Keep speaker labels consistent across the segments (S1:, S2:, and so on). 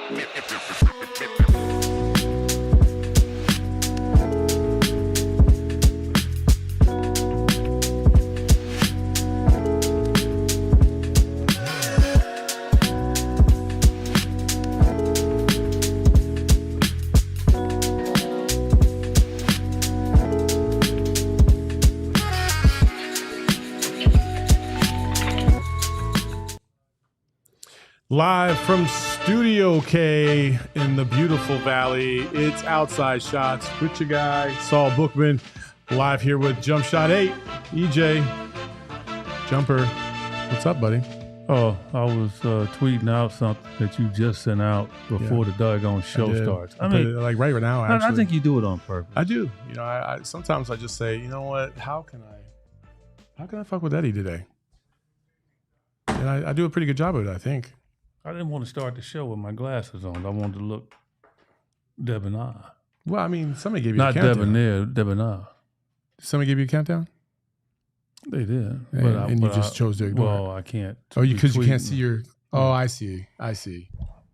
S1: Live from Studio K in the beautiful Valley, it's Outside Shots with your guy, Saul Bookman, live here with Jump Shot 8, EJ, Jumper. What's up, buddy?
S2: Oh, I was tweeting out something that you just sent out before the doggone show starts. I mean,
S1: like right now, actually.
S2: I think you do it on purpose.
S1: I do. You know, I sometimes I just say, you know what? How can I fuck with Eddie today? And I do a pretty good job of it, I think.
S2: I didn't want to start the show with my glasses on. I wanted to look debonair.
S1: Well, I mean, somebody gave you a countdown.
S2: Not debonair, debonair.
S1: Somebody gave you a countdown?
S2: They did.
S1: And you just chose to ignore it.
S2: Well, I can't.
S1: Oh, because you can't see your... Oh, I see.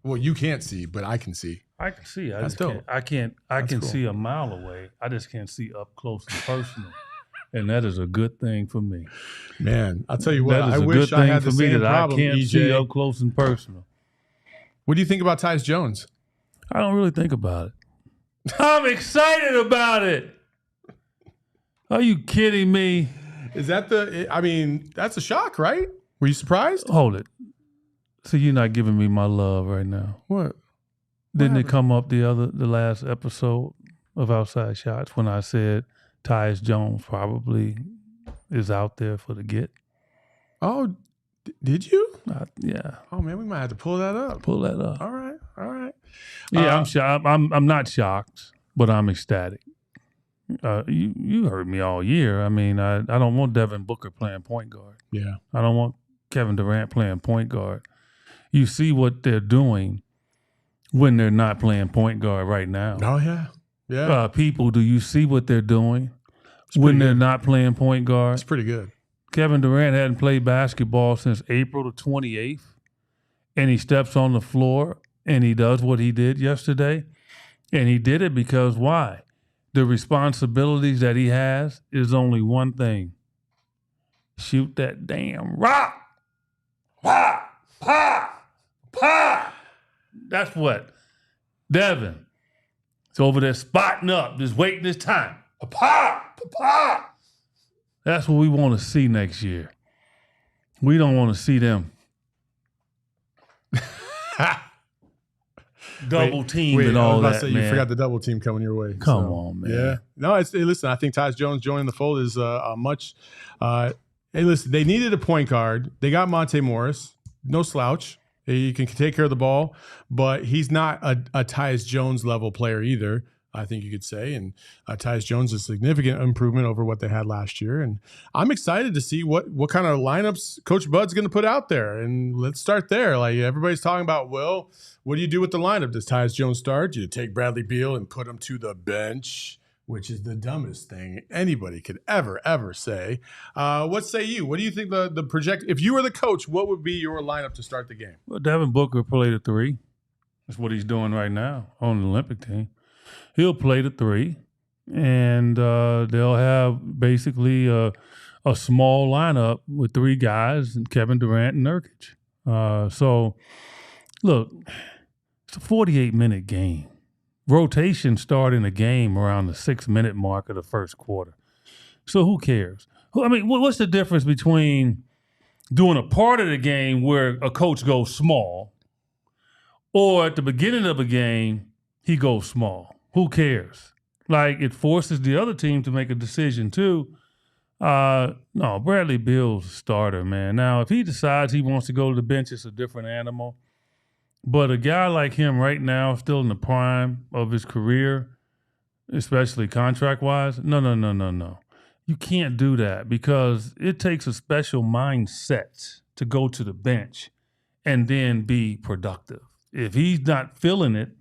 S1: Well, you can't see, but I can see.
S2: I can see.
S1: That's dope.
S2: I can
S1: cool.
S2: see a mile away. I just can't see up close and personal. And that is a good thing for me.
S1: Man, I'll tell you what,
S2: that is
S1: I
S2: a
S1: wish
S2: good
S1: I
S2: thing
S1: had
S2: for
S1: the
S2: me
S1: same
S2: that
S1: problem,
S2: I can't
S1: EJ.
S2: see up close and personal.
S1: What do you think about Tyus Jones?
S2: I don't really think about it. I'm excited about it. Are you kidding me?
S1: Is that that's a shock, right? Were you surprised?
S2: Hold it. So you're not giving me my love right now.
S1: What?
S2: Didn't it come up the last episode of Outside Shots when I said Tyus Jones probably is out there for the get?
S1: Oh, did you?
S2: Yeah.
S1: Oh man, we might have to pull that up.
S2: Pull that up.
S1: All right.
S2: Yeah, I'm shocked. I'm not shocked, but I'm ecstatic. You heard me all year. I mean, I don't want Devin Booker playing point guard.
S1: Yeah.
S2: I don't want Kevin Durant playing point guard. You see what they're doing when they're not playing point guard right now.
S1: Oh yeah. Yeah.
S2: People, do you see what they're doing when they're not playing point guard?
S1: It's pretty good.
S2: Kevin Durant hadn't played basketball since April the 28th, and he steps on the floor and he does what he did yesterday. And he did it because why? The responsibilities that he has is only one thing. Shoot that damn rock. Pa, pa, pa. That's what. Devin. It's over there spotting up, just waiting his time. Pa, pa, pa. That's what we want to see next year. We don't want to see them double teamed and all that, man.
S1: You forgot the double team coming your way.
S2: Come on, man.
S1: Yeah. No, listen, I think Tyus Jones joining the fold is a much hey, listen, they needed a point guard. They got Monte Morris. No slouch. He can take care of the ball, but he's not a Tyus Jones level player either, I think you could say. And Tyus Jones is a significant improvement over what they had last year. And I'm excited to see what kind of lineups Coach Bud's going to put out there. And let's start there. Like everybody's talking about, well, what do you do with the lineup? Does Tyus Jones start? Do you take Bradley Beal and put him to the bench? Which is the dumbest thing anybody could ever say. What say you? What do you think the project? If you were the coach, what would be your lineup to start the game?
S2: Well, Devin Booker played a 3. That's what he's doing right now on the Olympic team. He'll play the 3, and they'll have basically a small lineup with 3 guys, and Kevin Durant and Nurkic. So, look, it's a 48-minute game. Rotation starting a game around the 6-minute mark of the first quarter. So who cares? I mean, what's the difference between doing a part of the game where a coach goes small or at the beginning of a game, he goes small? Who cares? Like, it forces the other team to make a decision too. No, Bradley Beal's a starter, man. Now, if he decides he wants to go to the bench, it's a different animal. But a guy like him right now, still in the prime of his career, especially contract-wise, no. You can't do that because it takes a special mindset to go to the bench and then be productive. If he's not feeling it,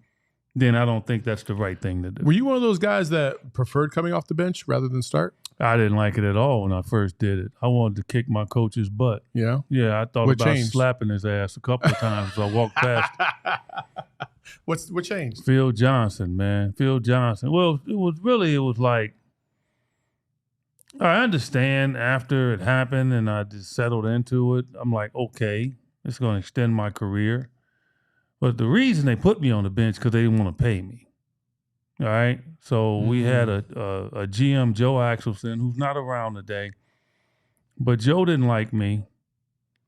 S2: then I don't think that's the right thing to do.
S1: Were you one of those guys that preferred coming off the bench rather than start?
S2: I didn't like it at all when I first did it. I wanted to kick my coach's butt.
S1: Yeah?
S2: Yeah, I thought
S1: What
S2: about
S1: changed?
S2: slapping his ass a couple of times as I walked past.
S1: What changed?
S2: Phil Johnson, man. Phil Johnson. Well, it was like, I understand after it happened and I just settled into it. I'm like, okay, it's going to extend my career. But the reason they put me on the bench because they didn't want to pay me. All right. So we had a GM, Joe Axelson, who's not around today. But Joe didn't like me,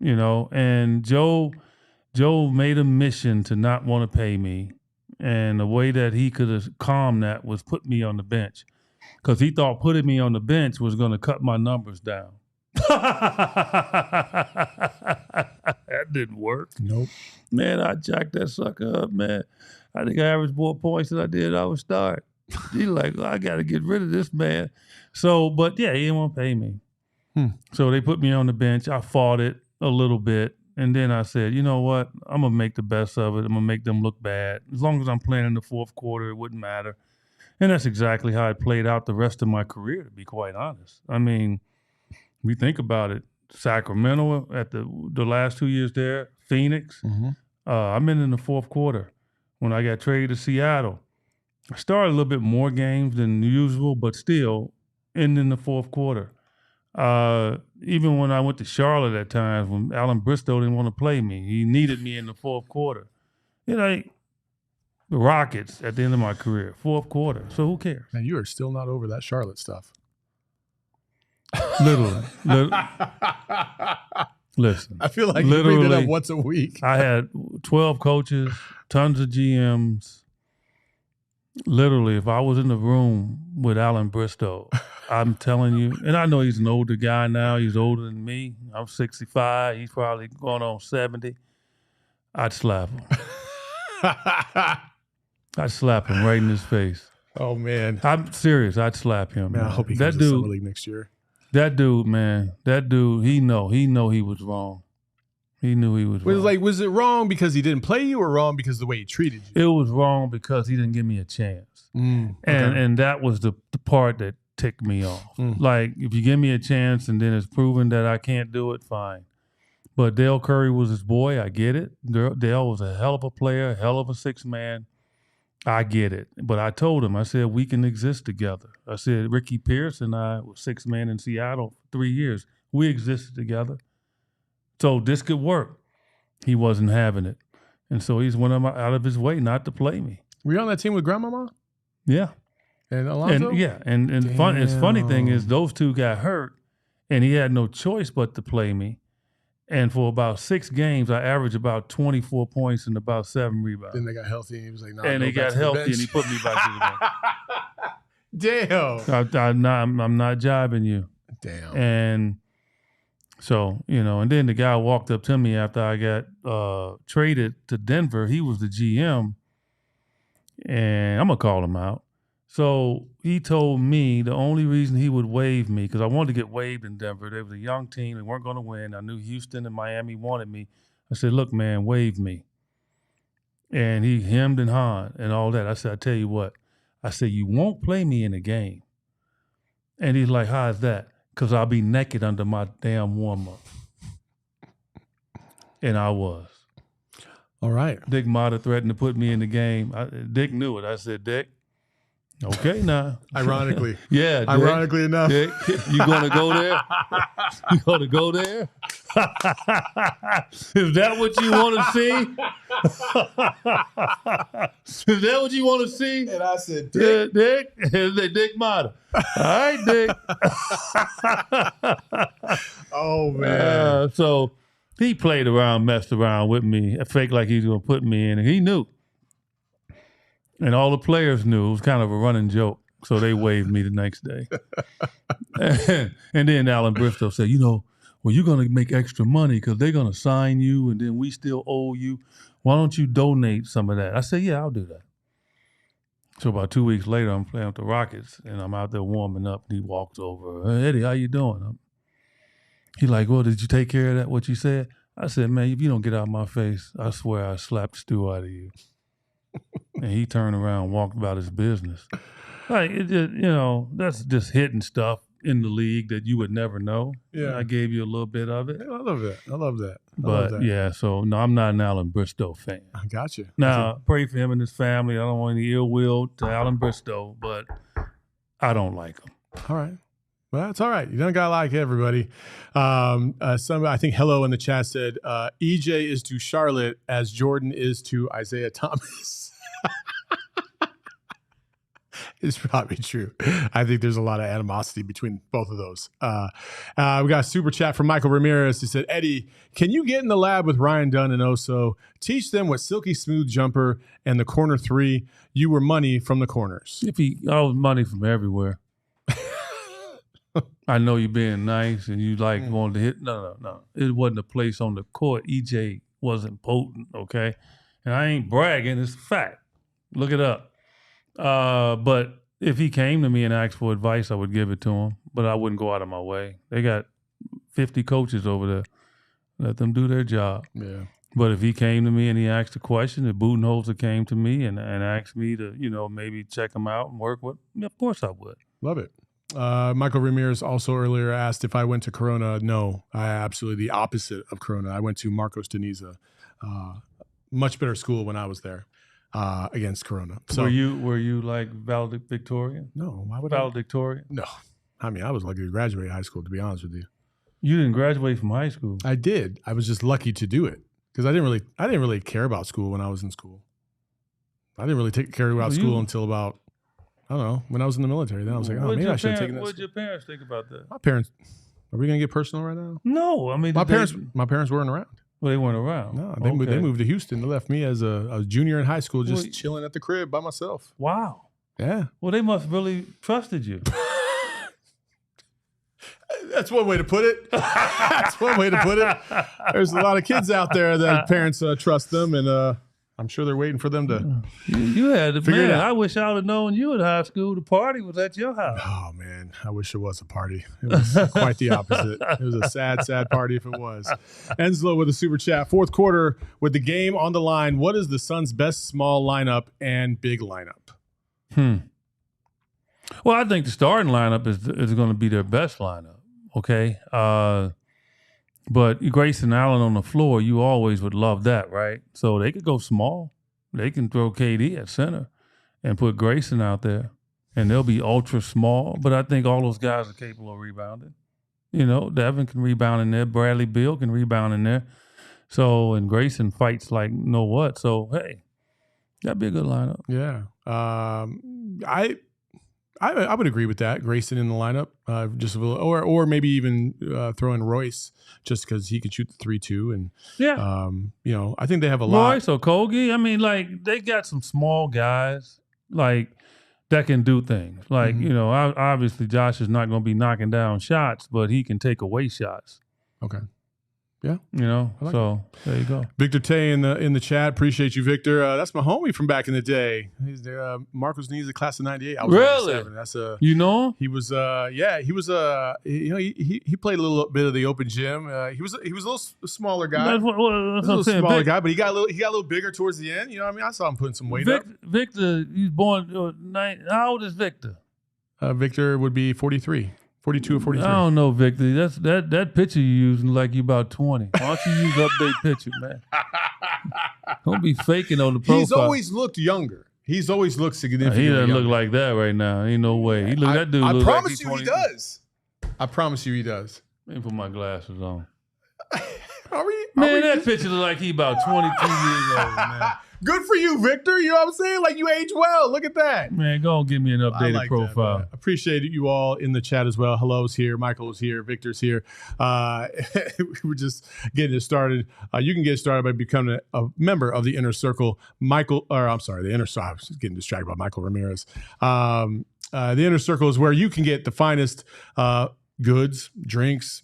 S2: and Joe made a mission to not want to pay me. And the way that he could have calmed that was put me on the bench. Because he thought putting me on the bench was going to cut my numbers down. That didn't work.
S1: Nope.
S2: Man, I jacked that sucker up, man. I think I averaged more points than I did I would start. He's like, I got to get rid of this man. So, but yeah, he didn't want to pay me. So they put me on the bench. I fought it a little bit. And then I said, you know what? I'm going to make the best of it. I'm going to make them look bad. As long as I'm playing in the fourth quarter, it wouldn't matter. And that's exactly how it played out the rest of my career, to be quite honest. I mean, we think about it. Sacramento at the last 2 years there, Phoenix. I'm in the fourth quarter when I got traded to Seattle. I started a little bit more games than usual, but still in the fourth quarter. Even when I went to Charlotte at times, when Alan Bristow didn't want to play me, he needed me in the fourth quarter. The Rockets at the end of my career, fourth quarter. So who cares?
S1: And you are still not over that Charlotte stuff.
S2: Literally. Listen.
S1: I feel like you bring it up once a week.
S2: I had 12 coaches, tons of GMs. Literally, if I was in the room with Alan Bristow, I'm telling you, and I know he's an older guy now. He's older than me. I'm 65. He's probably going on 70. I'd slap him. I'd slap him right in his face.
S1: Oh, man.
S2: I'm serious. I'd slap him.
S1: Man, I hope he comes to Summer League next year.
S2: That dude, man. That dude, he know he was wrong. He knew he was wrong.
S1: Was it wrong because he didn't play you or wrong because of the way he treated you?
S2: It was wrong because he didn't give me a chance. And that was the part that ticked me off. Like, if you give me a chance and then it's proven that I can't do it, fine. But Dale Curry was his boy. I get it. Dale was a hell of a player, hell of a sixth man. I get it. But I told him, I said, we can exist together. I said, Ricky Pierce and I were sixth man in Seattle for 3 years. We existed together. So this could work. He wasn't having it. And so he's went out of his way not to play me.
S1: Were you on that team with Grandmama?
S2: Yeah.
S1: And Alonzo?
S2: And funny thing is those two got hurt and he had no choice but to play me. And for about 6 games, I averaged about 24 points and about 7 rebounds.
S1: Then they got healthy and he was like, no,
S2: and they got healthy and he put me back to the bench.
S1: Damn.
S2: I'm not jiving you.
S1: Damn.
S2: And so, and then the guy walked up to me after I got traded to Denver. He was the GM. And I'm going to call him out. So he told me the only reason he would waive me, because I wanted to get waived in Denver. They was a young team. They weren't going to win. I knew Houston and Miami wanted me. I said, look, man, waive me. And he hemmed and hawed and all that. I said, I tell you what. I said, you won't play me in a game. And he's like, how is that? Because I'll be naked under my damn warm-up. And I was.
S1: All right.
S2: Dick Motta threatened to put me in the game. Dick knew it. I said, Dick, okay now.
S1: Ironically.
S2: Yeah. Dick,
S1: ironically enough.
S2: Dick, you going to go there? You going to go there? Is that what you want to see? Is that what you want to see?
S1: And I said, Dick.
S2: Dick. Dick Motta. All right, Dick.
S1: Oh, man.
S2: So he played around, messed around with me, faked like he was going to put me in, and he knew. And all the players knew. It was kind of a running joke. So they waived me the next day. And then Alan Bristow said, well, you're going to make extra money because they're going to sign you and then we still owe you. Why don't you donate some of that? I said, yeah, I'll do that. So about 2 weeks later, I'm playing with the Rockets and I'm out there warming up and he walks over. Hey, Eddie, how you doing? He's like, well, did you take care of that, what you said? I said, man, if you don't get out of my face, I swear I slapped the stew out of you. And he turned around and walked about his business. Like, it just, that's just hitting stuff. in the league that you would never know.
S1: Yeah.
S2: I gave you a little bit of it.
S1: I love that. I love that.
S2: But yeah, so no, I'm not an Alan Bristow fan.
S1: I got you.
S2: Now, pray for him and his family. I don't want any ill will to Alan Bristow, but I don't like him.
S1: All right. Well, it's all right. You don't got to like everybody. I think Hello in the chat said, EJ is to Charlotte as Jordan is to Isaiah Thomas. It's probably true. I think there's a lot of animosity between both of those. We got a super chat from Michael Ramirez. He said, Eddie, can you get in the lab with Ryan Dunn and Oso? Teach them what silky smooth jumper and the corner three. You were money from the corners.
S2: I was money from everywhere. I know you're being nice and you wanted to hit. No. It wasn't a place on the court. EJ wasn't potent, okay? And I ain't bragging. It's a fact. Look it up. But if he came to me and asked for advice, I would give it to him. But I wouldn't go out of my way. They got 50 coaches over there. Let them do their job.
S1: Yeah.
S2: But if he came to me and he asked a question, if Budenholzer came to me and asked me to, maybe check him out and work with him, of course I would.
S1: Love it. Michael Ramirez also earlier asked if I went to Corona. No, I absolutely the opposite of Corona. I went to Marcos Deniza, much better school when I was there against Corona. So
S2: were you like valedictorian?
S1: No, why would
S2: valedictorian?
S1: No, I mean I was lucky to graduate high school. To be honest with you,
S2: you didn't graduate from high school.
S1: I did. I was just lucky to do it because I didn't really care about school when I was in school. I didn't really care about school until about. I don't know. When I was in the military, then I was like, maybe I should have taken that.
S2: What did your parents think about that?
S1: My parents, are we going to get personal right now?
S2: No. I mean,
S1: my parents weren't around.
S2: Well, they weren't around.
S1: No, they moved to Houston. They left me as a junior in high school just chilling at the crib by myself.
S2: Wow.
S1: Yeah.
S2: Well, they must really trusted you.
S1: That's one way to put it. That's one way to put it. There's a lot of kids out there that parents trust them, and I'm sure they're waiting for them to.
S2: You had to
S1: figure it out.
S2: I wish I would have known you in high school. The party was at your house.
S1: Oh man, I wish it was a party. It was quite the opposite. It was a sad, sad party if it was. Enslow with a super chat. Fourth quarter with the game on the line. What is the Suns' best small lineup and big lineup?
S2: Well, I think the starting lineup is going to be their best lineup. Okay. But Grayson Allen on the floor, you always would love that, right? So they could go small. They can throw KD at center and put Grayson out there, and they'll be ultra small. But I think all those guys are capable of rebounding. Devin can rebound in there. Bradley Beal can rebound in there. So, and Grayson fights like no what. So, hey, that'd be a good lineup.
S1: Yeah. I would agree with that. Grayson in the lineup, just a little, or maybe even throw in Royce just because he could shoot the 3-2, and I think they have a lot.
S2: Royce or Kogi, I mean, like they got some small guys like that can do things. Like obviously Josh is not going to be knocking down shots, but he can take away shots.
S1: Okay. Yeah.
S2: So there you go.
S1: Victor Tay in the chat. Appreciate you, Victor. That's my homie from back in the day. He's there. Marcos Needs, a class of '98. I was
S2: really?
S1: 97. That's
S2: you know him?
S1: He was he was he played a little bit of the open gym. He was a little smaller guy.
S2: That's what
S1: a little smaller guy, but he got a little bigger towards the end. I saw him putting some weight up.
S2: Victor, he's born how old is Victor?
S1: Victor would be 43. 42 or 43.
S2: I don't know, Victor. That picture you using like you about 20. Why don't you use update picture, man? Don't be faking on the profile.
S1: He's always looked younger. He's always looked significantly
S2: He doesn't
S1: younger.
S2: look like that right now. Ain't no way. That dude
S1: I
S2: looks
S1: promise
S2: like
S1: you he does. I promise you he does.
S2: Let me put my glasses on.
S1: Man,
S2: that picture look like he about 22 years old, man.
S1: Good for you, Victor. You know what I'm saying? Like, you age well. Look at that.
S2: Man, go and give me an updated profile.
S1: That, appreciate you all in the chat as well. Hello's here. Michael's here. Victor's here. We're just getting it started. You can get started by becoming a member of the Inner Circle. The Inner Circle. I was getting distracted by Michael Ramirez. The Inner Circle is where you can get the finest goods, drinks,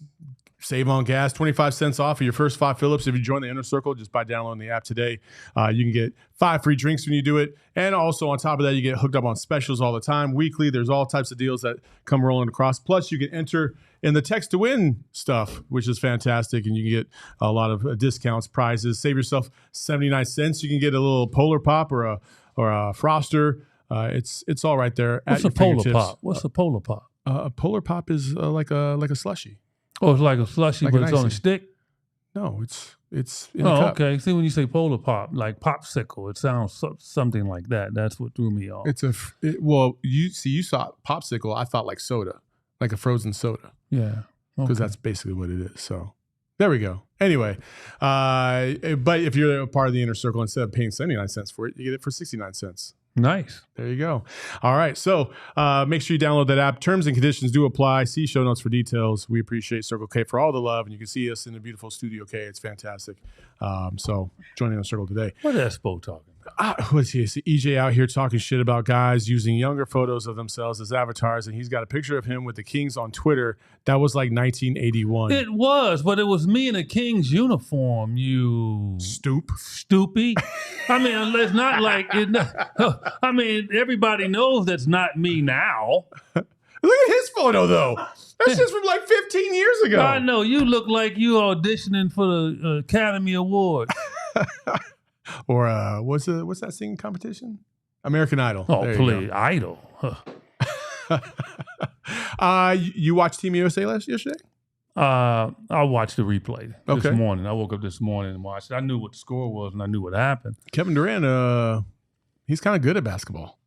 S1: save on gas, 25 cents off of your first 5 Phillips if you join the Inner Circle just by downloading the app today. You can get 5 free drinks when you do it. And also on top of that, you get hooked up on specials all the time. Weekly, there's all types of deals that come rolling across. Plus, you can enter in the text to win stuff, which is fantastic. And you can get a lot of discounts, prizes. Save yourself 79 cents. You can get a little Polar Pop or a Froster. It's all right there.
S2: What's a Polar Pop? What's a Polar Pop?
S1: A Polar Pop is like a slushy.
S2: Oh, it's like a slushy,
S1: Like
S2: but
S1: an
S2: it's on a
S1: icy.
S2: stick?
S1: No, it's in a
S2: Oh,
S1: cup.
S2: okay. See, when you say Polar Pop, like popsicle, it sounds something like that. That's what threw me off.
S1: It's you saw popsicle. I thought like soda, like a frozen soda,
S2: Yeah.
S1: because that's basically what it is. So there we go. Anyway, but if you're a part of the inner circle, instead of paying 79 cents for it, you get it for 69 cents.
S2: Nice.
S1: There you go. All right. So make sure you download that app. Terms and conditions do apply. See show notes for details. We appreciate Circle K for all the love. And you can see us in the beautiful Studio K. It's fantastic. So joining the circle today.
S2: What is Spo talking about?
S1: What's he? EJ out here talking shit about guys using younger photos of themselves as avatars. And he's got a picture of him with the Kings on Twitter. That was like 1981.
S2: It was, but it was me in a King's uniform, you stoopy. I mean, it's not like it. I mean, everybody knows that's not me now.
S1: Look at his photo, though. That's just from like 15 years ago.
S2: I know. You look like you auditioning for the Academy Award.
S1: Or what's that singing competition? American Idol.
S2: Oh,
S1: There you
S2: please, Idol. Huh.
S1: You watched Team USA yesterday?
S2: I watched the replay
S1: Okay.
S2: this morning. I woke up this morning and watched it. I knew what the score was and I knew what happened.
S1: Kevin Durant, he's kind of good at basketball.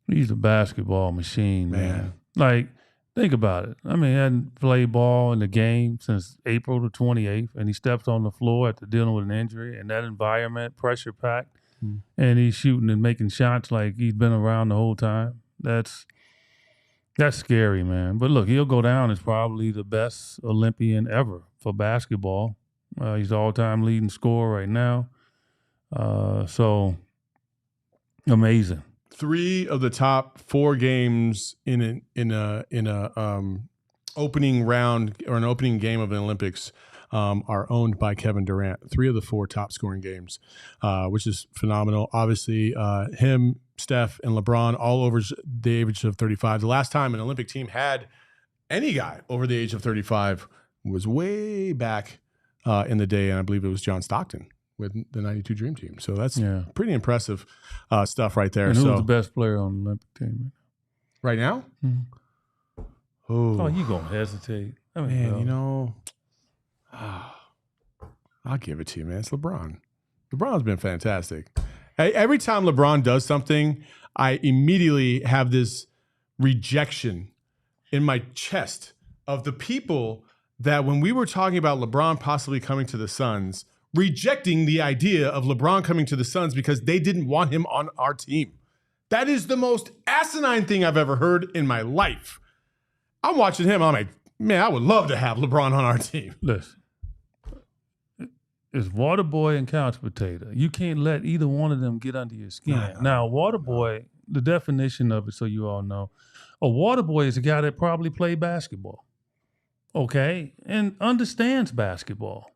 S2: He's a basketball machine, man.
S1: Man.
S2: Like, think about it. I mean, he hadn't played ball in the game since April the 28th, and he steps on the floor after dealing with an injury, and that environment, pressure-packed, and he's shooting and making shots like he's been around the whole time. That's scary, man. But look, he'll go down as probably the best Olympian ever for basketball. He's the all-time leading scorer right now. So, amazing.
S1: 3 of the top 4 games in a opening round or an opening game of the Olympics are owned by Kevin Durant. 3 of the 4 top scoring games, which is phenomenal. Obviously, him, Steph, and LeBron all over the age of 35. The last time an Olympic team had any guy over the age of 35 was way back in the day, and I believe it was John Stockton with the 92 Dream Team. So that's pretty impressive stuff right there.
S2: And who's the best player on the Olympic team?
S1: Right now?
S2: Mm-hmm. Oh, you going to hesitate. I mean,
S1: man, you know, I'll give it to you, man. It's LeBron. LeBron's been fantastic. Every time LeBron does something, I immediately have this rejection in my chest of the people that when we were talking about LeBron possibly coming to the Suns, rejecting the idea of LeBron coming to the Suns because they didn't want him on our team. That is the most asinine thing I've ever heard in my life. I'm watching him. I'm like, man, I would love to have LeBron on our team.
S2: Listen, it's Waterboy and Couch Potato. You can't let either one of them get under your skin. Now, Waterboy, the definition of it, so you all know, a Waterboy is a guy that probably played basketball, okay, and understands basketball.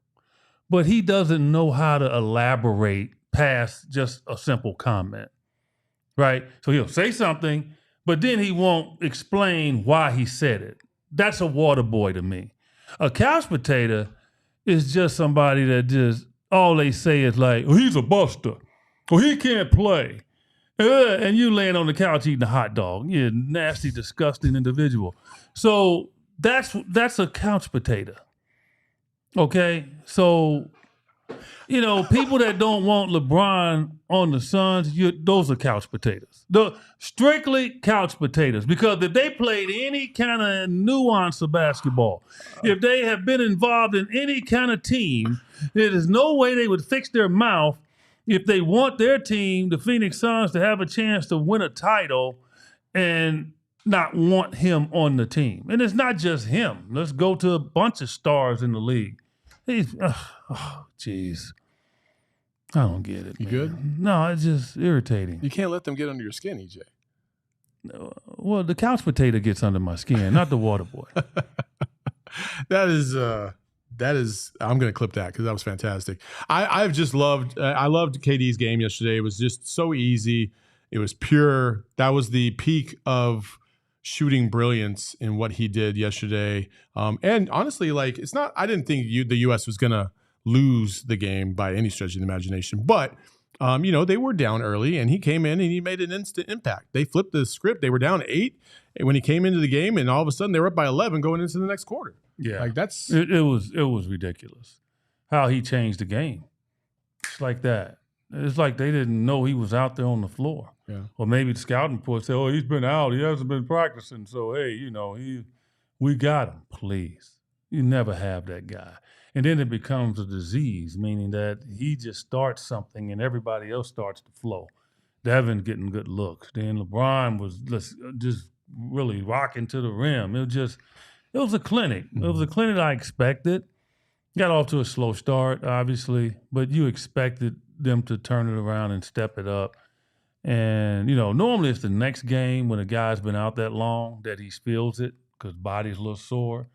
S2: But he doesn't know how to elaborate past just a simple comment, right? So he'll say something, but then he won't explain why he said it. That's a water boy to me. A couch potato is just somebody that just, all they say is like, oh, he's a buster, or he can't play. And you laying on the couch eating a hot dog. You're a nasty, disgusting individual. So that's a couch potato. Okay, so, you know, people that don't want LeBron on the Suns, those are couch potatoes. Strictly couch potatoes, because if they played any kind of nuance of basketball, if they have been involved in any kind of team, there is no way they would fix their mouth if they want their team, the Phoenix Suns, to have a chance to win a title and not want him on the team. And it's not just him. Let's go to a bunch of stars in the league. Jeez. I don't get it.
S1: You
S2: man.
S1: good?
S2: No, it's just irritating.
S1: You can't let them get under your skin, EJ.
S2: Well, the couch potato gets under my skin, not the water boy.
S1: That is, I'm going to clip that because that was fantastic. I loved KD's game yesterday. It was just so easy. It was pure. That was the peak of shooting brilliance in what he did yesterday. And honestly, like, it's not, I didn't think the U.S. was going to lose the game by any stretch of the imagination, but They were down early, and he came in and he made an instant impact. They flipped the script. They were down 8 when he came into the game, and all of a sudden they were up by 11 going into the next quarter.
S2: Yeah,
S1: like that's
S2: it was ridiculous how he changed the game. It's like that. It's like they didn't know he was out there on the floor.
S1: Yeah.
S2: Or maybe the scouting report said, "Oh, he's been out. He hasn't been practicing. So hey, we got him." Please, you never have that guy. And then it becomes a disease, meaning that he just starts something and everybody else starts to flow. Devin getting good looks. Then LeBron was just really rocking to the rim. It was a clinic. It was a clinic I expected. Got off to a slow start, obviously, but you expected them to turn it around and step it up. And, normally it's the next game when a guy's been out that long that he feels it because body's a little sore.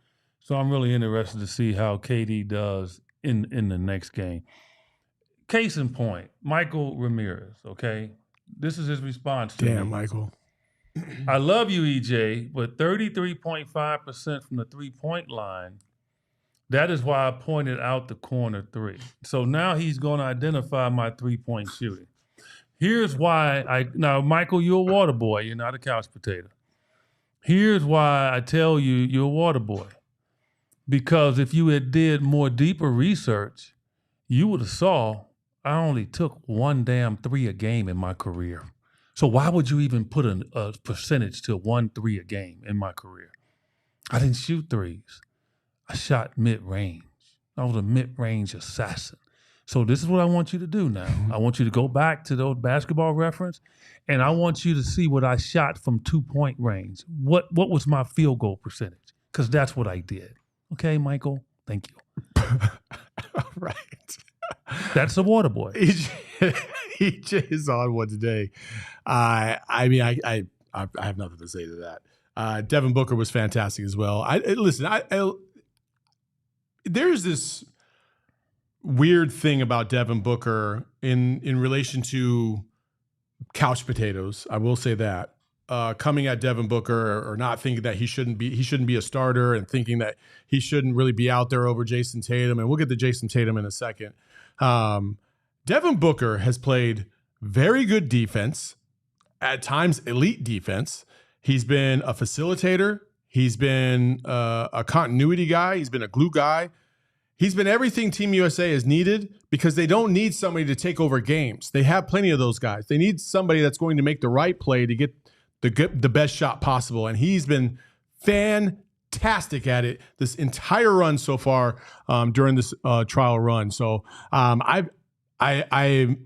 S2: So I'm really interested to see how KD does in the next game. Case in point, Michael Ramirez, okay? This is his response to
S1: damn
S2: me.
S1: Michael.
S2: I love you, EJ, but 33.5% from the three-point line, that is why I pointed out the corner 3. So now he's going to identify my three-point shooting. Here's why now, Michael, you're a water boy. You're not a couch potato. Here's why I tell you you're a water boy. Because if you had did more deeper research, you would have saw I only took 1 damn 3 a game in my career. So why would you even put a percentage to 1 3 a game in my career? I didn't shoot threes. I shot mid-range. I was a mid-range assassin. So this is what I want you to do now. I want you to go back to the old basketball reference, and I want you to see what I shot from 2-point range. What was my field goal percentage? Because that's what I did. Okay, Michael? Thank you.
S1: Right.
S2: That's a water boy.
S1: EJ is on one today. I have nothing to say to that. Devin Booker was fantastic as well. There's this weird thing about Devin Booker in relation to couch potatoes. I will say that. Coming at Devin Booker or not thinking that he shouldn't be a starter and thinking that he shouldn't really be out there over Jayson Tatum. And we'll get to Jayson Tatum in a second. Devin Booker has played very good defense, at times elite defense. He's been a facilitator. He's been a continuity guy. He's been a glue guy. He's been everything Team USA has needed because they don't need somebody to take over games. They have plenty of those guys. They need somebody that's going to make the right play to get the best shot possible. And he's been fantastic at it this entire run so far during this trial run. So I'm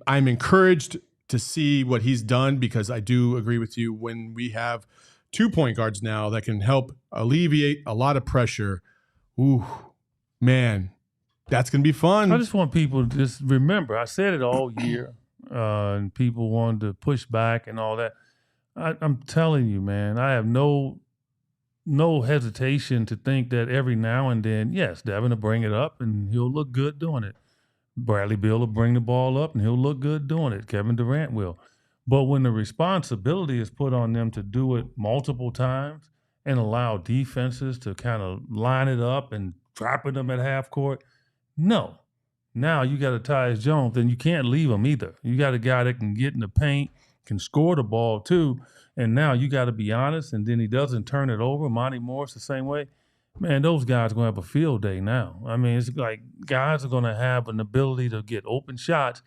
S1: encouraged to see what he's done because I do agree with you when we have 2 point guards now that can help alleviate a lot of pressure. Ooh, man, that's going to be fun.
S2: I just want people to just remember, I said it all year, and people wanted to push back and all that. I'm telling you, man, I have no hesitation to think that every now and then, yes, Devin will bring it up and he'll look good doing it. Bradley Beal will bring the ball up and he'll look good doing it. Kevin Durant will. But when the responsibility is put on them to do it multiple times and allow defenses to kind of line it up and dropping them at half court, no. Now you got a Tyus Jones, and you can't leave him either. You got a guy that can get in the paint, can score the ball too, and now you got to be honest, and then he doesn't turn it over. Monty Morris the same way. Man, those guys are going to have a field day now. I mean, it's like guys are going to have an ability to get open shots,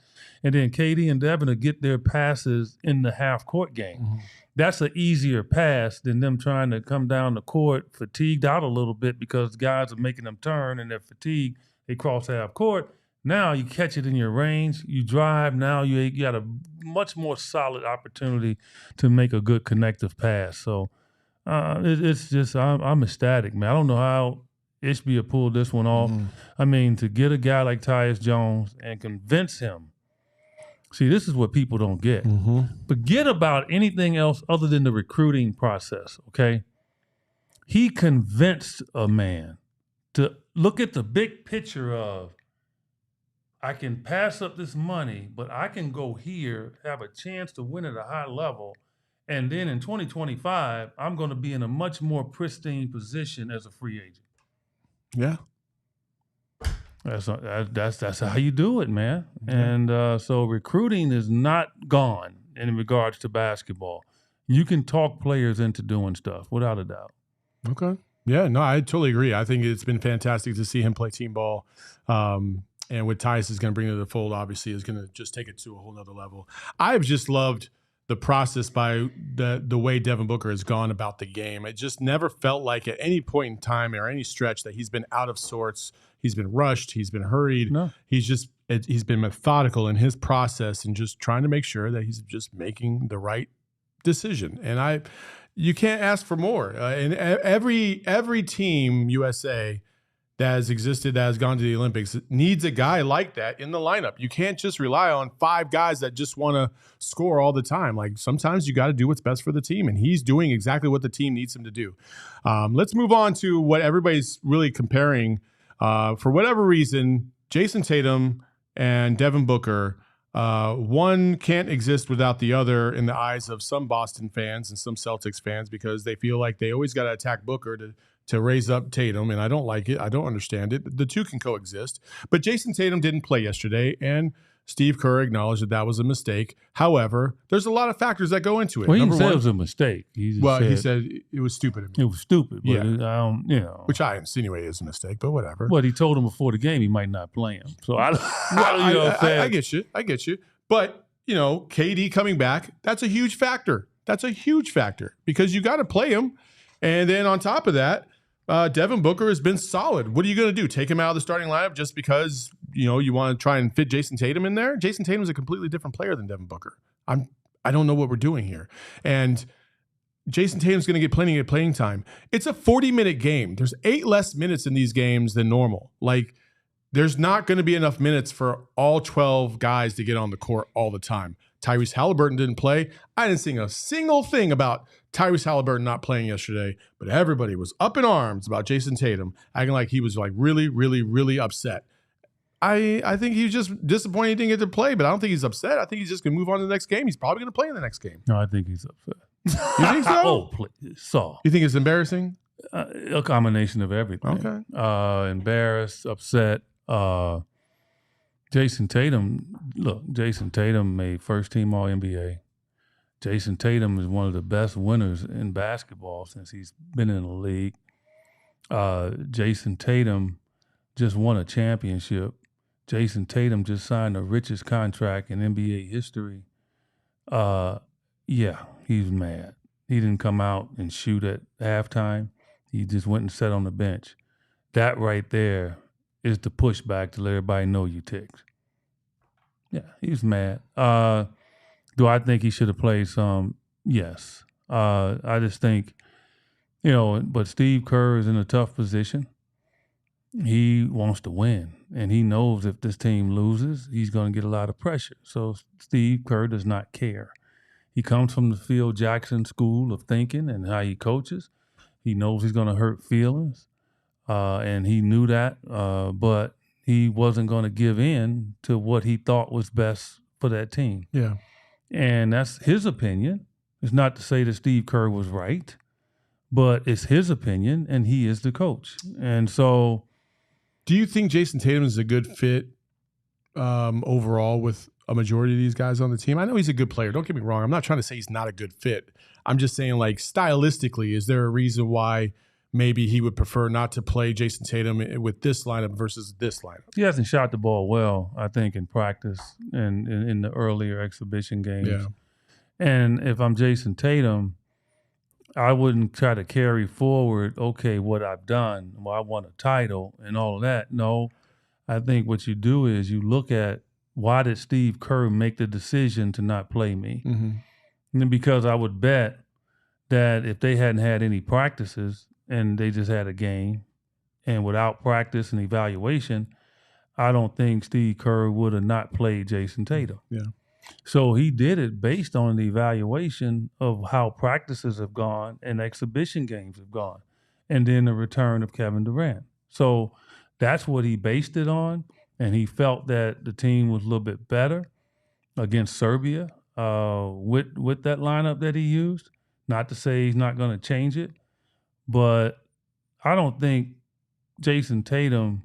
S2: and then KD and Devin will get their passes in the half-court game. Mm-hmm. That's an easier pass than them trying to come down the court fatigued out a little bit because guys are making them turn and they're fatigued. They cross half court. Now you catch it in your range. You drive. Now you got a much more solid opportunity to make a good connective pass. So it's just I'm ecstatic, man. I don't know how Ishbia pulled this one off. Mm-hmm. I mean, to get a guy like Tyus Jones and convince him. See, this is what people don't get. Mm-hmm. Forget about anything else other than the recruiting process, okay? He convinced a man to look at the big picture of, I can pass up this money, but I can go here, have a chance to win at a high level, and then in 2025, I'm going to be in a much more pristine position as a free agent.
S1: Yeah.
S2: That's how you do it, man. Okay. And so recruiting is not gone in regards to basketball. You can talk players into doing stuff without a doubt.
S1: Okay. Yeah, no, I totally agree. I think it's been fantastic to see him play team ball. And what Tyus is going to bring to the fold, obviously, is going to just take it to a whole nother level. I've just loved the process by the way Devin Booker has gone about the game. It just never felt like at any point in time or any stretch that he's been out of sorts. He's been rushed. He's been hurried.
S2: No.
S1: He's been methodical in his process and just trying to make sure that he's just making the right decision. And you can't ask for more. And every team USA that has existed, that has gone to the Olympics, needs a guy like that in the lineup. You can't just rely on 5 guys that just want to score all the time. Like, sometimes you got to do what's best for the team, and he's doing exactly what the team needs him to do. Let's move on to what everybody's really comparing. For whatever reason, Jayson Tatum and Devin Booker, one can't exist without the other in the eyes of some Boston fans and some Celtics fans, because they feel like they always got to attack Booker to raise up Tatum, and I don't like it. I don't understand it. The two can coexist. But Jayson Tatum didn't play yesterday, and Steve Kerr acknowledged that was a mistake. However, there's a lot of factors that go into it.
S2: Well, he didn't say it was a mistake.
S1: He said it was stupid of me.
S2: It was stupid, but
S1: yeah. Which I insinuate is a mistake, but whatever.
S2: Well, he told him before the game he might not play him. So I
S1: get you. But, KD coming back, that's a huge factor. Because you got to play him. And then on top of that, Devin Booker has been solid. What are you going to do? Take him out of the starting lineup just because, you want to try and fit Jayson Tatum in there? Jayson Tatum is a completely different player than Devin Booker. I don't know what we're doing here. And Jayson Tatum's going to get plenty of playing time. It's a 40-minute game. There's 8 less minutes in these games than normal. Like, there's not going to be enough minutes for all 12 guys to get on the court all the time. Tyrese Halliburton didn't play. I didn't see a single thing about Tyrese Halliburton not playing yesterday, but everybody was up in arms about Jayson Tatum, acting like he was like really, really, really upset. I think he was just disappointed he didn't get to play, but I don't think he's upset. I think he's just going to move on to the next game. He's probably going to play in the next game.
S2: No, I think he's upset.
S1: You think so?
S2: Oh, please. Saul.
S1: You think it's embarrassing?
S2: A combination of everything.
S1: Okay.
S2: Embarrassed, upset. Jayson Tatum made first team All-NBA. Jayson Tatum is one of the best winners in basketball since he's been in the league. Jayson Tatum just won a championship. Jayson Tatum just signed the richest contract in NBA history. Yeah, he's mad. He didn't come out and shoot at halftime. He just went and sat on the bench. That right there is the pushback to let everybody know you ticked. Yeah, he's mad. Do I think he should have played some? Yes. I just think, but Steve Kerr is in a tough position. He wants to win, and he knows if this team loses, he's going to get a lot of pressure. So Steve Kerr does not care. He comes from the Phil Jackson school of thinking and how he coaches. He knows he's going to hurt feelings, and he knew that, but he wasn't going to give in to what he thought was best for that team.
S1: Yeah.
S2: And that's his opinion. It's not to say that Steve Kerr was right, but it's his opinion, and he is the coach. And so,
S1: do you think Jayson Tatum is a good fit overall with a majority of these guys on the team? I know he's a good player. Don't get me wrong. I'm not trying to say he's not a good fit. I'm just saying, like, stylistically, is there a reason why maybe he would prefer not to play Jayson Tatum with this lineup versus this lineup?
S2: He hasn't shot the ball well, I think, in practice and in the earlier exhibition games.
S1: Yeah.
S2: And if I'm Jayson Tatum, I wouldn't try to carry forward, okay, what I've done. Well, I won a title and all of that. No, I think what you do is you look at, why did Steve Kerr make the decision to not play me?
S1: Mm-hmm.
S2: And because I would bet that if they hadn't had any practices and they just had a game, and without practice and evaluation, I don't think Steve Kerr would have not played Jayson Tatum.
S1: Yeah.
S2: So he did it based on the evaluation of how practices have gone and exhibition games have gone, and then the return of Kevin Durant. So that's what he based it on, and he felt that the team was a little bit better against Serbia with that lineup that he used. Not to say he's not going to change it, but I don't think Jayson Tatum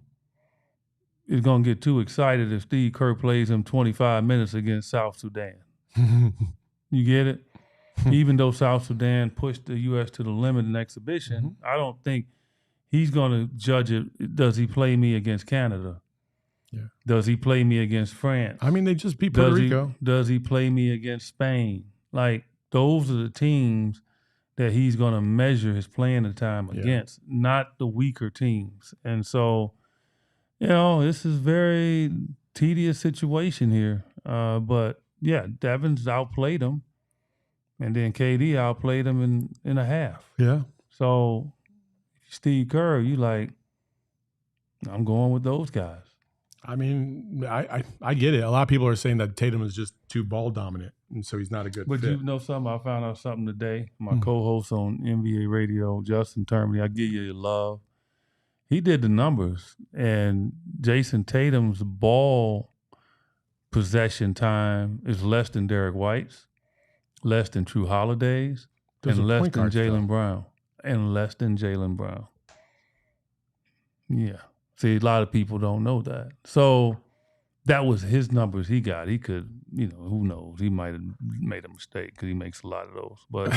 S2: is going to get too excited if Steve Kerr plays him 25 minutes against South Sudan. You get it? Even though South Sudan pushed the U.S. to the limit in exhibition, I don't think he's going to judge it. Does he play me against Canada?
S1: Yeah.
S2: Does he play me against France?
S1: I mean, they just beat Puerto Rico.
S2: Does he play me against Spain? Like, those are the teams that he's going to measure his playing time against, not the weaker teams. And so, this is very tedious situation here. But, yeah, Devin's outplayed him. And then KD outplayed him in a half.
S1: Yeah.
S2: So, Steve Kerr, you like, I'm going with those guys.
S1: I mean, I get it. A lot of people are saying that Tatum is just too ball dominant, and so he's not a good fit.
S2: But you know something? I found out something today. My co-host on NBA Radio, Justin Termini, I give you your love. He did the numbers, and Jayson Tatum's ball possession time is less than Derek White's, less than True Holiday's, and less than Jaylen Brown. And less than Jaylen Brown. Yeah. See, a lot of people don't know that. So that was his numbers he got. He could, who knows? He might have made a mistake because he makes a lot of those. But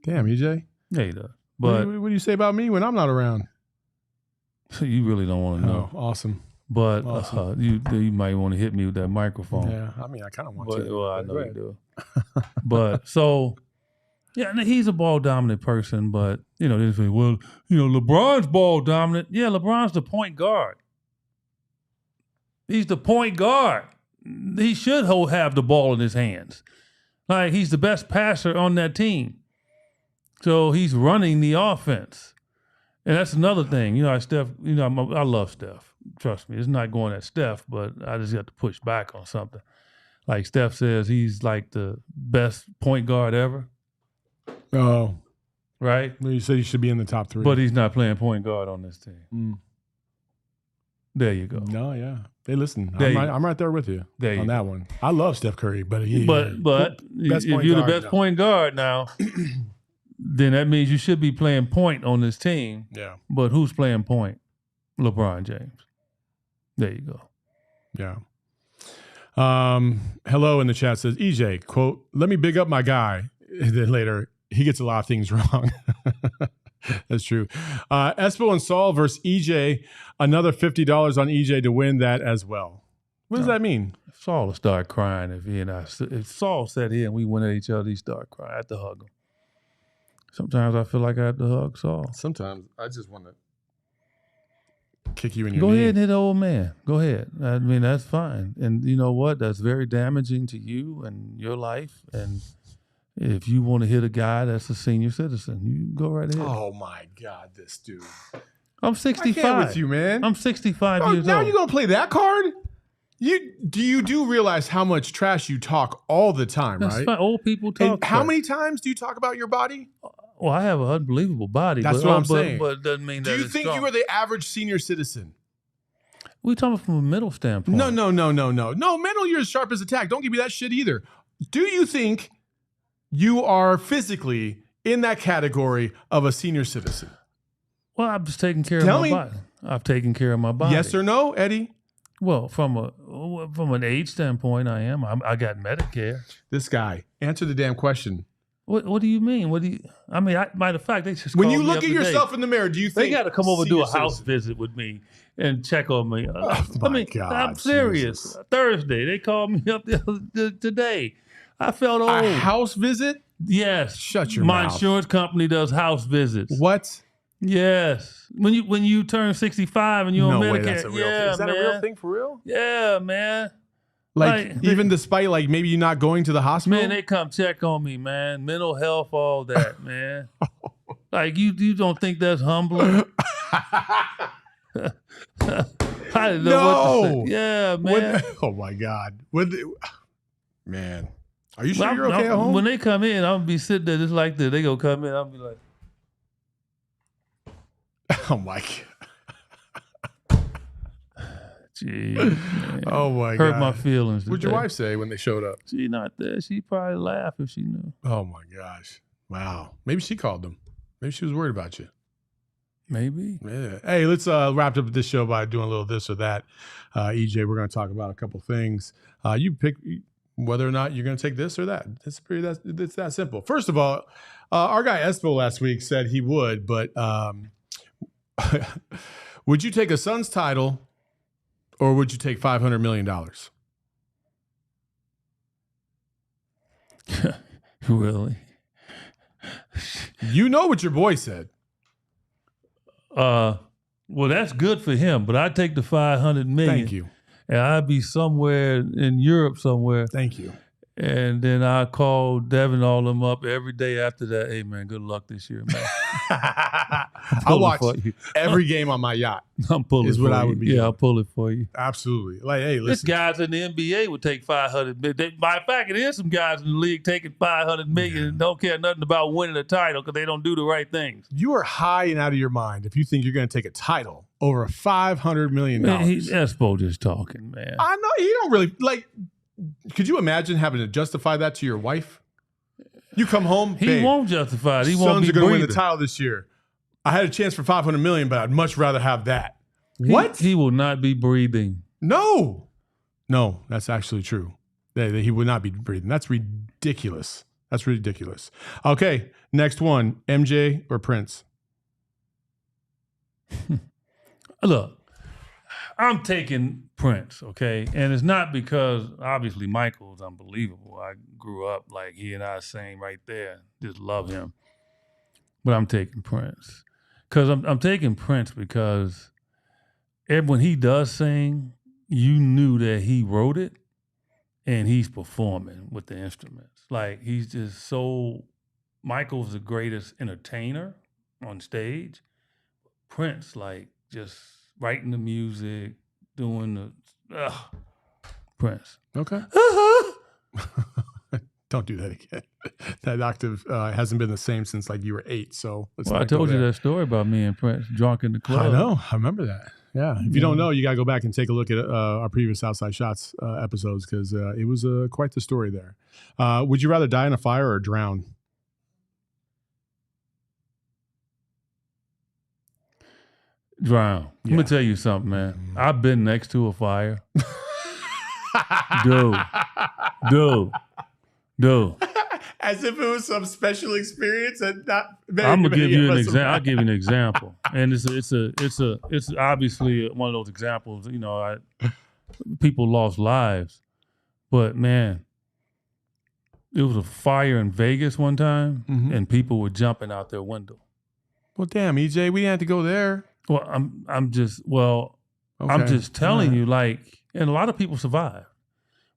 S1: damn, EJ.
S2: Yeah, he does. But
S1: what do you say about me when I'm not around?
S2: You really don't want to know.
S1: Oh, awesome.
S2: But you might want to hit me with that microphone.
S1: Yeah, I mean, I kind of want to.
S2: Well, I know you do. But so. Yeah, and he's a ball dominant person, but they say, well, LeBron's ball dominant. Yeah, LeBron's the point guard. He's the point guard. He should have the ball in his hands. Like, he's the best passer on that team. So he's running the offense. And that's another thing. Steph, I love Steph. Trust me, it's not going at Steph, but I just got to push back on something. Like Steph says, he's like the best point guard ever.
S1: Oh,
S2: right.
S1: Well, you said he should be in the top 3,
S2: but he's not playing point guard on this team. There you go.
S1: No, yeah. Hey, listen, I'm right there with you on that one. I love Steph Curry, but if
S2: you're the best point guard now, then that means you should be playing point on this team.
S1: Yeah.
S2: But who's playing point? LeBron James. There you go.
S1: Yeah. Hello in the chat says, EJ, quote, let me big up my guy. And then later, he gets a lot of things wrong. That's true. Espo and Saul versus EJ. Another $50 on EJ to win that as well. What does that mean?
S2: Saul will start crying if Saul sat here and we went at each other, he'd start crying. I have to hug him. Sometimes I feel like I have to hug Saul.
S1: Sometimes I just want to kick you in your
S2: knee.
S1: Go
S2: ahead and hit the old man. Go ahead. I mean, that's fine. And you know what? That's very damaging to you and your life. And if you want to hit a guy that's a senior citizen, you go right ahead.
S1: Oh, my God, this dude.
S2: I'm 65.
S1: I can't with you, man.
S2: I'm 65 years old.
S1: Now you're going to play that card? You do realize how much trash you talk all the time,
S2: that's
S1: right?
S2: Fine. Old people talk.
S1: And how many times do you talk about your body?
S2: Well, I have an unbelievable body.
S1: That's what I'm saying.
S2: But it doesn't mean that
S1: do you think
S2: strong.
S1: you are the average senior citizen?
S2: We're talking from a mental standpoint.
S1: No. No, mental, you're as sharp as a tack. Don't give me that shit either. Do you think you are physically in that category of a senior citizen?
S2: Well, I'm just taking care of my body. I've taken care of my body.
S1: Yes or no, Eddie?
S2: Well, from an age standpoint, I am. I got Medicare.
S1: This guy, answer the damn question.
S2: What do you mean? Matter of fact, they just
S1: when you look at yourself in the mirror, do you think
S2: they got to come over and do a house visit with me and check on me?
S1: God,
S2: I'm serious.
S1: Jesus.
S2: Thursday, they called me up today. I felt old.
S1: A house visit?
S2: Yes.
S1: Shut your
S2: mouth.
S1: My
S2: insurance company does house visits.
S1: What?
S2: Yes. When you turn 65 and you're on Medicare.
S1: Way that's a real thing. Is that a real thing for real?
S2: Yeah, man.
S1: Like even despite like maybe you not going to the hospital?
S2: Man, they come check on me, man. Mental health, all that, man. Like you don't think that's humbling? I didn't know what to say. Yeah, man.
S1: Oh my God. Man. Are you sure you're okay at home?
S2: When they come in, I'm gonna be sitting there just like this. They gonna come in, I'll be like,
S1: oh my God.
S2: Gee,
S1: oh my God.
S2: Hurt my feelings.
S1: What'd your wife say when they showed up?
S2: She not there. She'd probably laugh if she knew.
S1: Oh my gosh. Wow. Maybe she called them. Maybe she was worried about you.
S2: Maybe.
S1: Yeah. Hey, let's wrap up this show by doing a little this or that. EJ, we're going to talk about a couple things. You pick whether or not you're going to take this or that. It's that simple. First of all, our guy Espo last week said he would, but would you take a Suns title or would you take $500 million?
S2: Really?
S1: You know what your boy said.
S2: Well, that's good for him, but I'd take the $500 million.
S1: Thank you.
S2: And I'd be somewhere in Europe somewhere.
S1: Thank you.
S2: And then I call Devin all them up every day after that. Hey, man, good luck this year, man.
S1: I watch every game on my yacht.
S2: I'm pulling
S1: is
S2: for
S1: what
S2: you.
S1: I would be doing.
S2: I'll pull it for you.
S1: Absolutely. Like, hey,
S2: This
S1: listen.
S2: guys in the NBA would take $500 million. Matter of fact, there's some guys in the league taking $500 million and don't care nothing about winning a title because they don't do the right things.
S1: You are high and out of your mind if you think you're going to take a title over $500 million.
S2: Man, Espo just talking, man.
S1: I know. He don't really, like, could you imagine having to justify that to your wife? You come home,
S2: He
S1: babe,
S2: won't justify it. He won't
S1: Suns
S2: be
S1: are going to win the
S2: breathing.
S1: title this year. I had a chance for $500 million, but I'd much rather have that. What?
S2: He will not be breathing.
S1: No, that's actually true. He would not be breathing. That's ridiculous. That's ridiculous. Okay, next one, MJ or Prince?
S2: Look, I'm taking Prince, okay? And it's not because, obviously, Michael's unbelievable. I grew up like he and I sing right there. Just love him. But I'm taking Prince. Because I'm taking Prince because when he does sing, you knew that he wrote it and he's performing with the instruments. Like, he's just so... Michael's the greatest entertainer on stage. Prince, like, just writing the music, doing the... Prince.
S1: Okay. Don't do that again. That octave hasn't been the same since like you were 8. So let's
S2: Well, I told you that story about me and Prince drunk in the club.
S1: I know. I remember that. Yeah. If you don't know, you got to go back and take a look at our previous Outside Shots episodes because it was quite the story there. Would you rather die in a fire or drown?
S2: Drown.
S1: Yeah.
S2: Let me tell you something, man. I've been next to a fire. Dude.
S1: As if it was some special experience and not.
S2: I'm gonna give you an example. I'll give you an example, and it's obviously one of those examples. You know, people lost lives, but man, it was a fire in Vegas one time, and people were jumping out their window.
S1: Well, damn, EJ, we had to go there.
S2: Well, I'm just telling you, like, and a lot of people survive.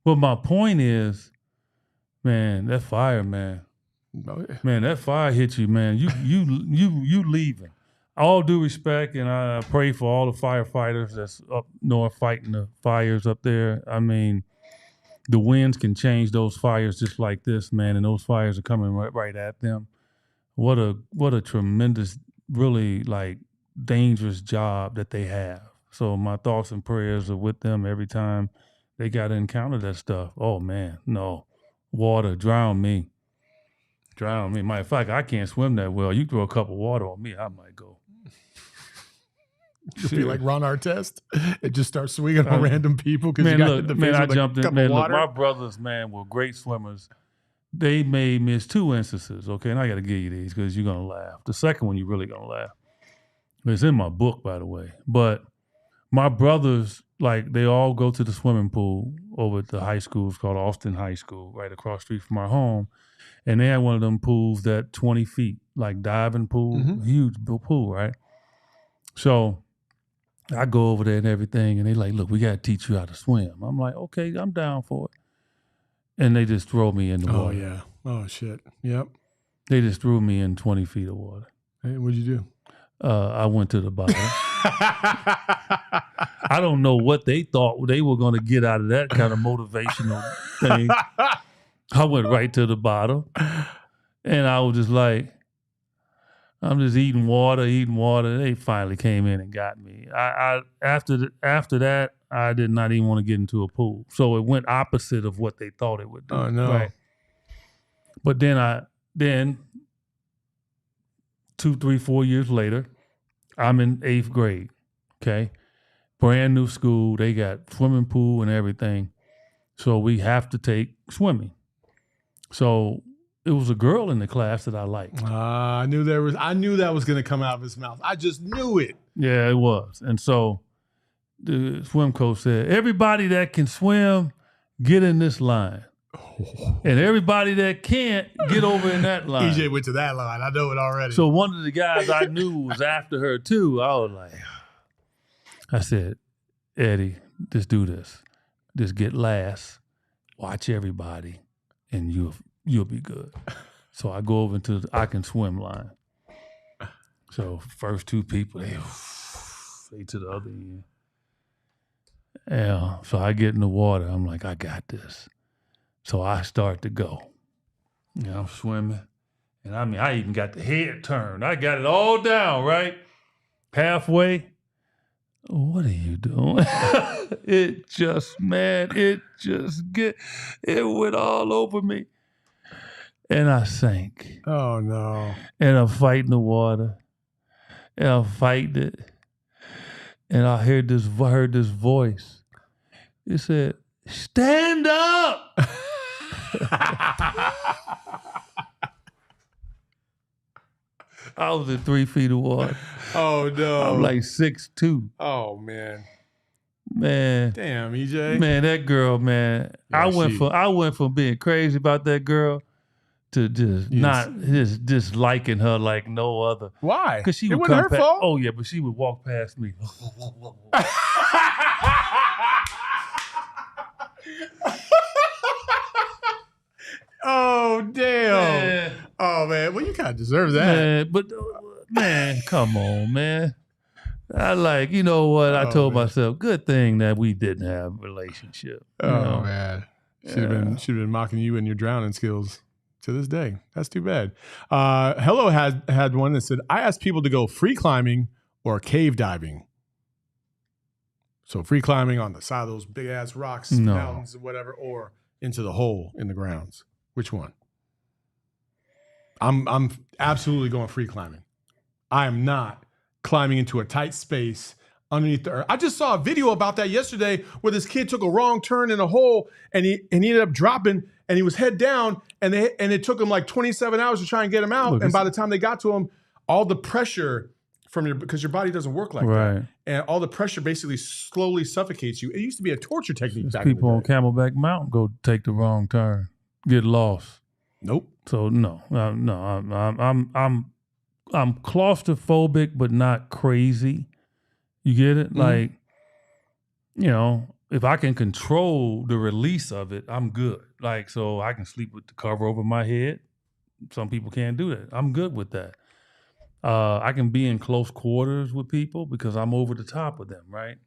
S2: But my point is, man, that fire, man, that fire hit you, man. You leaving. All due respect, and I pray for all the firefighters that's up north fighting the fires up there. I mean, the winds can change those fires just like this, man, and those fires are coming right at them. What a tremendous, really like dangerous job that they have. So my thoughts and prayers are with them every time they got to encounter that stuff. Oh man, no. Water, drown me. Matter of fact, I can't swim that well. You throw a cup of water on me, I might go.
S1: Just be like Ron Artest and just start swinging on random people because you got hit in the face
S2: I
S1: with
S2: jumped
S1: a cup
S2: in. Man,
S1: of
S2: look,
S1: water.
S2: my brothers, man, were great swimmers. They may miss 2 instances, okay? And I got to give you these because you're going to laugh. The second one, you're really going to laugh. It's in my book, by the way. But my brothers, like, they all go to the swimming pool over at the high school. It's called Austin High School, right across the street from our home. And they had one of them pools that 20 feet, like diving pool, huge pool, right? So I go over there and everything, and they like, look, we got to teach you how to swim. I'm like, okay, I'm down for it. And they just throw me in the water.
S1: Oh, yeah. Oh, shit. Yep.
S2: They just threw me in 20 feet of water.
S1: Hey, what'd you do?
S2: I went to the bottom. I don't know what they thought they were going to get out of that kind of motivational thing. I went right to the bottom. And I was just like, I'm just eating water. They finally came in and got me. After that, I did not even want to get into a pool. So it went opposite of what they thought it would do.
S1: Oh, no.
S2: Right? But then 2, 3, 4 years later, I'm in 8th grade. Okay. Brand new school. They got swimming pool and everything. So we have to take swimming. So it was a girl in the class that I liked.
S1: I knew that was going to come out of his mouth. I just knew it.
S2: Yeah, it was. And so the swim coach said, everybody that can swim, get in this line. And everybody that can't, get over in that line.
S1: EJ went to that line. I know it already.
S2: So one of the guys I knew was after her too. I was like, I said, Eddie, just do this. Just get last, watch everybody, and you'll be good. So I go over into the I can swim line. So first 2 people, they to the other end. Yeah. So I get in the water. I'm like, I got this. So I start to go. You know, I'm swimming. And I mean, I even got the head turned. I got it all down, right? Halfway. What are you doing? It went all over me. And I sank.
S1: Oh, no.
S2: And I'm fighting the water. And I'm fighting it. And I heard this voice. It said, stand up. I was in 3 feet of water.
S1: Oh, no.
S2: I'm like 6'2".
S1: Oh, man.
S2: Man.
S1: Damn, EJ.
S2: Man, that girl, man.
S1: Yeah,
S2: I went from being crazy about that girl to just disliking her like no other.
S1: Why?
S2: Because she
S1: it
S2: would
S1: wasn't
S2: come
S1: her fault.
S2: Oh yeah, but she would walk past me.
S1: Oh, damn.
S2: Man.
S1: Oh, man. Well, you kind of deserve that.
S2: Man, but man, come on, man. I like, you know what? I told myself, good thing that we didn't have a relationship.
S1: Oh, man. Should have been mocking you and your drowning skills to this day. That's too bad. Hello had one that said, I asked people to go free climbing or cave diving. So free climbing on the side of those big ass rocks, mountains, or whatever, or into the hole in the grounds. Which one? I'm absolutely going free climbing. I am not climbing into a tight space underneath the earth. I just saw a video about that yesterday where this kid took a wrong turn in a hole and he ended up dropping and he was head down and it took him like 27 hours to try and get him out. And by the time they got to him, all the pressure because your body doesn't work like that. And all the pressure basically slowly suffocates you. It used to be a torture technique back in the day.
S2: People on Camelback Mountain go take the wrong turn, get lost.
S1: Nope.
S2: So no, I'm claustrophobic, but not crazy. You get it? Mm-hmm. Like, you know, if I can control the release of it, I'm good. Like, so I can sleep with the cover over my head. Some people can't do that. I'm good with that. I can be in close quarters with people because I'm over the top of them, right?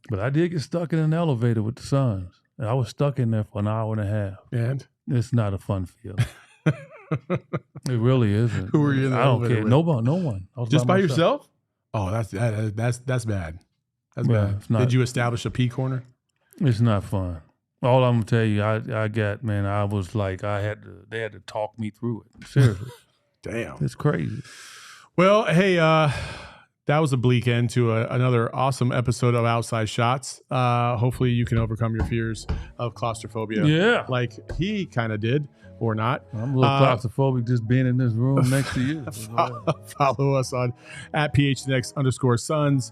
S2: But I did get stuck in an elevator with the Suns. And I was stuck in there for an hour and a half. And? It's not a fun feeling. It really isn't.
S1: Who were you in the elevator
S2: care.
S1: with?
S2: No one. I was
S1: just by yourself? Oh, that's bad. That's bad. Did you establish a pee corner?
S2: It's not fun. All I'm gonna tell you, I was like, they had to talk me through it. Seriously.
S1: Damn.
S2: It's crazy.
S1: Well, hey, that was a bleak end to another awesome episode of Outside Shots. Hopefully you can overcome your fears of claustrophobia.
S2: Yeah.
S1: Like he kind of did. Or not.
S2: I'm a little claustrophobic just being in this room next to you.
S1: Follow us on at PHNX_Suns.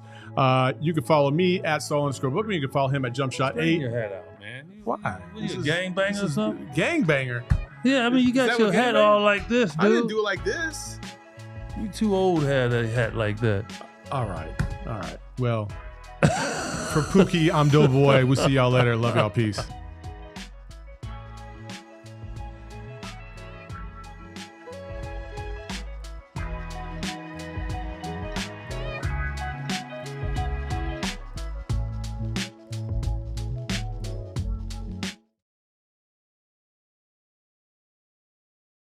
S1: You can follow me at Saul_Bookman. You can follow him at JumpShot8.
S2: Bring your hat out, man.
S1: Why?
S2: You a gangbanger or something?
S1: Gangbanger?
S2: Yeah, I mean, you got your hat all like this, dude.
S1: I didn't do it like this.
S2: You too old to have a hat like that.
S1: All right. Well, for Pookie, I'm Doughboy. We'll see y'all later. Love y'all. Peace.